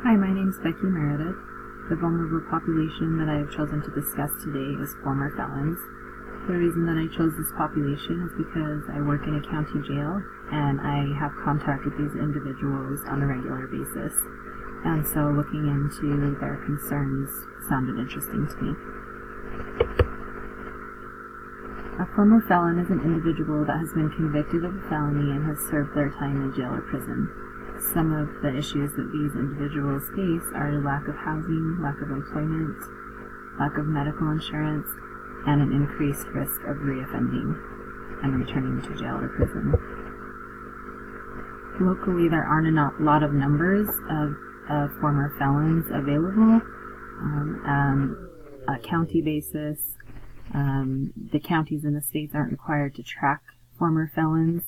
Hi, my name is Becky Meredith. The vulnerable population that I have chosen to discuss today is former felons. The reason that I chose this population is because I work in a county jail and I have contact with these individuals on a regular basis. And so looking into their concerns sounded interesting to me. A former felon is an individual that has been convicted of a felony and has served their time in jail or prison. Some of the issues that these individuals face are lack of housing, lack of employment, lack of medical insurance, and an increased risk of reoffending and returning to jail or prison. Locally, there aren't a lot of numbers of former felons available on a county basis. The counties and the states aren't required to track former felons.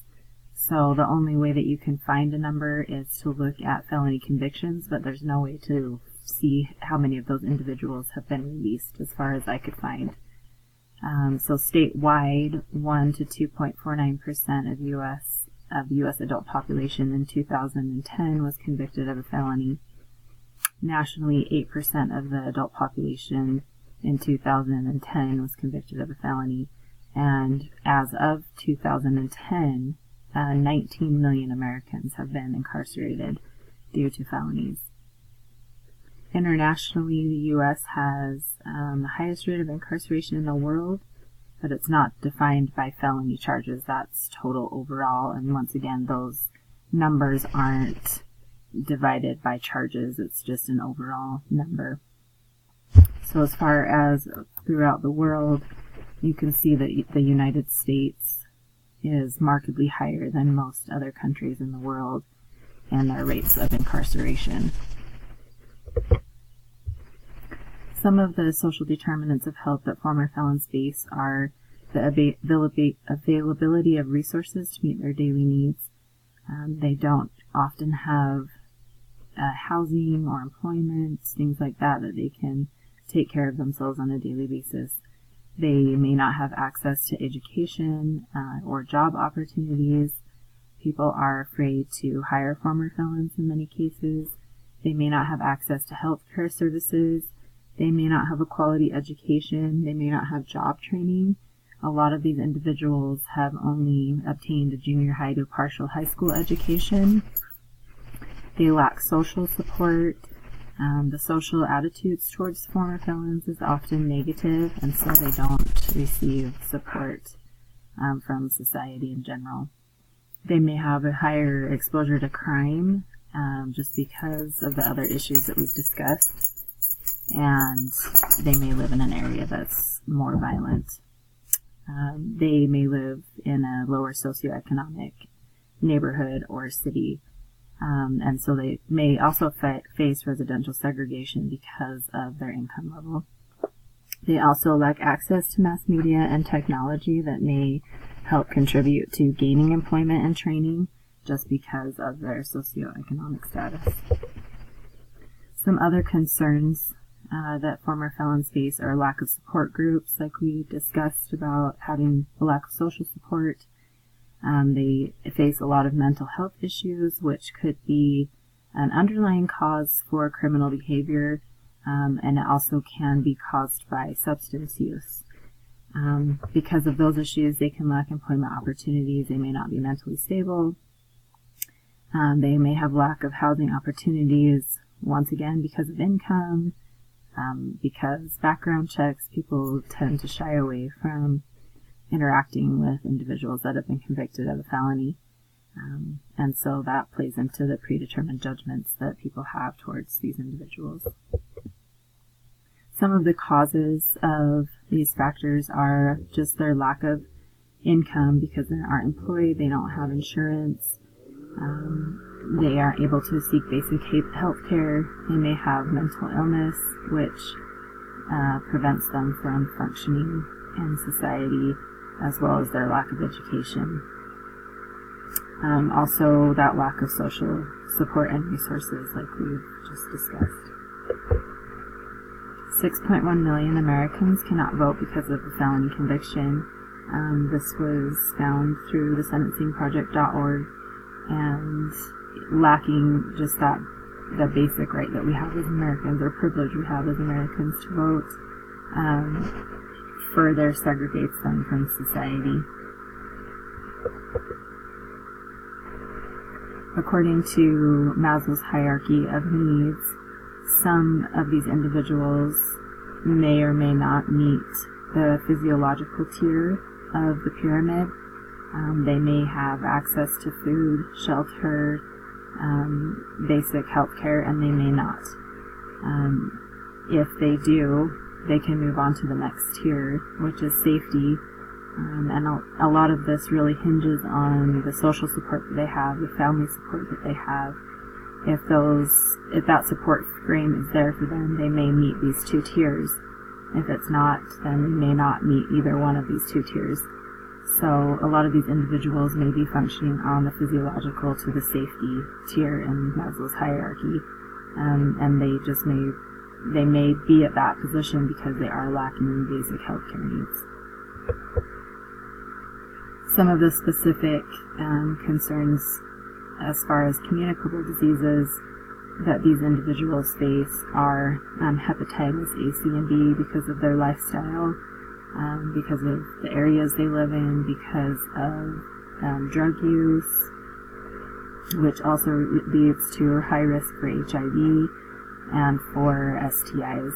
So the only way that you can find a number is to look at felony convictions, but there's no way to see how many of those individuals have been released as far as I could find. So statewide, 1 to 2.49% of the U.S. adult population in 2010 was convicted of a felony. Nationally, 8% of the adult population in 2010 was convicted of a felony. And as of 2010, 19 million Americans have been incarcerated due to felonies. Internationally, the U.S. has the highest rate of incarceration in the world, but it's not defined by felony charges. That's total overall, and once again, those numbers aren't divided by charges. It's just an overall number. So as far as throughout the world, you can see that the United States is markedly higher than most other countries in the world and their rates of incarceration. Some of the social determinants of health that former felons face are the availability of resources to meet their daily needs. They don't often have housing or employment, things like that they can take care of themselves on a daily basis. They may not have access to education or job opportunities. People are afraid to hire former felons in many cases. They may not have access to health care services. They may not have a quality education. They may not have job training. A lot of these individuals have only obtained a junior high to partial high school education. They lack social support. The social attitudes towards former felons is often negative, and so they don't receive support from society in general. They may have a higher exposure to crime just because of the other issues that we've discussed, and they may live in an area that's more violent. They may live in a lower socioeconomic neighborhood or city. And so they may also face residential segregation because of their income level. They also lack access to mass media and technology that may help contribute to gaining employment and training just because of their socioeconomic status. Some other concerns that former felons face are lack of support groups, like we discussed about having a lack of social support. They face a lot of mental health issues, which could be an underlying cause for criminal behavior, and it also can be caused by substance use. Because of those issues, they can lack employment opportunities. They may not be mentally stable. They may have lack of housing opportunities, once again, because of income, because background checks, people tend to shy away from interacting with individuals that have been convicted of a felony. And so that plays into the predetermined judgments that people have towards these individuals. Some of the causes of these factors are just their lack of income because they aren't employed, they don't have insurance, they aren't able to seek basic health care, they may have mental illness, which prevents them from functioning in society, as well as their lack of education. Also, that lack of social support and resources, like we've just discussed. 6.1 million Americans cannot vote because of a felony conviction. This was found through the sentencingproject.org, and lacking just that the basic right that we have as Americans, or privilege we have as Americans to vote, further segregates them from society. According to Maslow's hierarchy of needs, some of these individuals may or may not meet the physiological tier of the pyramid. They may have access to food, shelter, basic health care, and they may not. If they do, they can move on to the next tier, which is safety. And a lot of this really hinges on the social support that they have, the family support that they have. If that support frame is there for them, they may meet these two tiers. If it's not, then they may not meet either one of these two tiers. So a lot of these individuals may be functioning on the physiological to the safety tier in Maslow's hierarchy, and they may be at that position because they are lacking in basic healthcare needs. Some of the specific concerns as far as communicable diseases that these individuals face are hepatitis A, C, and B because of their lifestyle, because of the areas they live in, because of drug use, which also leads to high risk for HIV and for STIs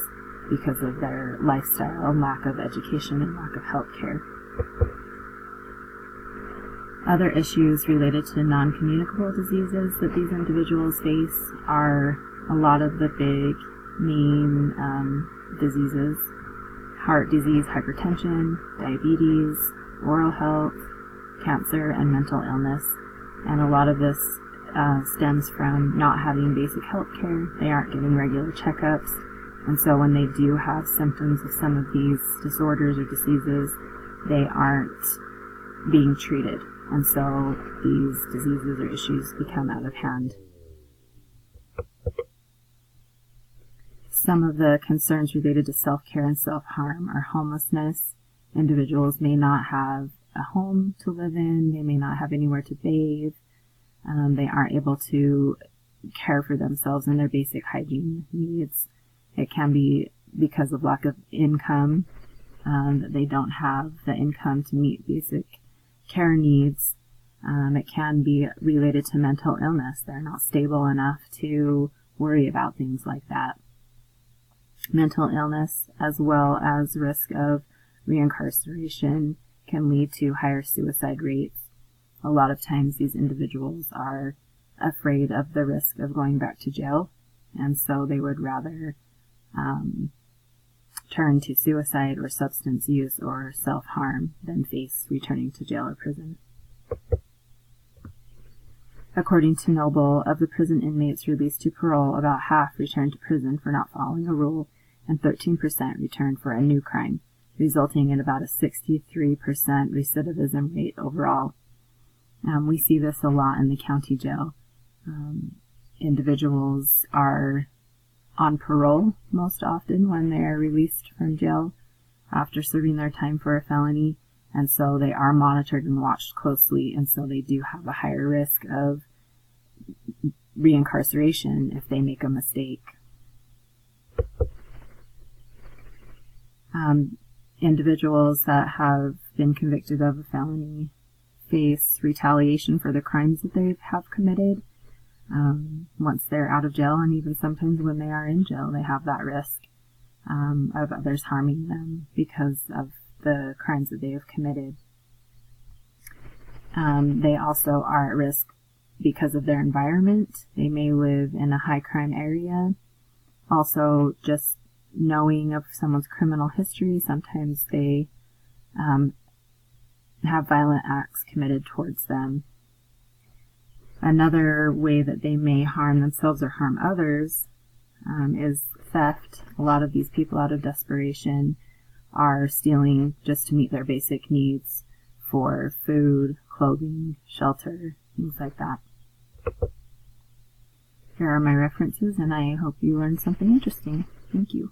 because of their lifestyle, lack of education, and lack of health care. Other issues related to non-communicable diseases that these individuals face are a lot of the big main diseases: heart disease, hypertension, diabetes, oral health, cancer, and mental illness. And a lot of this stems from not having basic health care. They aren't getting regular checkups, and so when they do have symptoms of some of these disorders or diseases, they aren't being treated. And so these diseases or issues become out of hand. Some of the concerns related to self-care and self-harm are homelessness. Individuals may not have a home to live in. They may not have anywhere to bathe. They aren't able to care for themselves and their basic hygiene needs. It can be because of lack of income, that they don't have the income to meet basic care needs. It can be related to mental illness. They're not stable enough to worry about things like that. Mental illness, as well as risk of reincarceration, can lead to higher suicide rates. A lot of times these individuals are afraid of the risk of going back to jail, and so they would rather turn to suicide or substance use or self-harm than face returning to jail or prison. According to Noble, of the prison inmates released to parole, about half returned to prison for not following a rule, and 13% returned for a new crime, resulting in about a 63% recidivism rate overall. We see this a lot in the county jail. Individuals are on parole most often when they are released from jail after serving their time for a felony, and so they are monitored and watched closely, and so they do have a higher risk of reincarceration if they make a mistake. Individuals that have been convicted of a felony face retaliation for the crimes that they have committed. Once they're out of jail, and even sometimes when they are in jail, they have that risk of others harming them because of the crimes that they have committed. They also are at risk because of their environment. They may live in a high crime area. Also, just knowing of someone's criminal history, sometimes they have violent acts committed towards them. Another way that they may harm themselves or harm others is theft. A lot of these people, out of desperation, are stealing just to meet their basic needs for food, clothing, shelter, things like that. Here are my references, and I hope you learned something interesting. Thank you.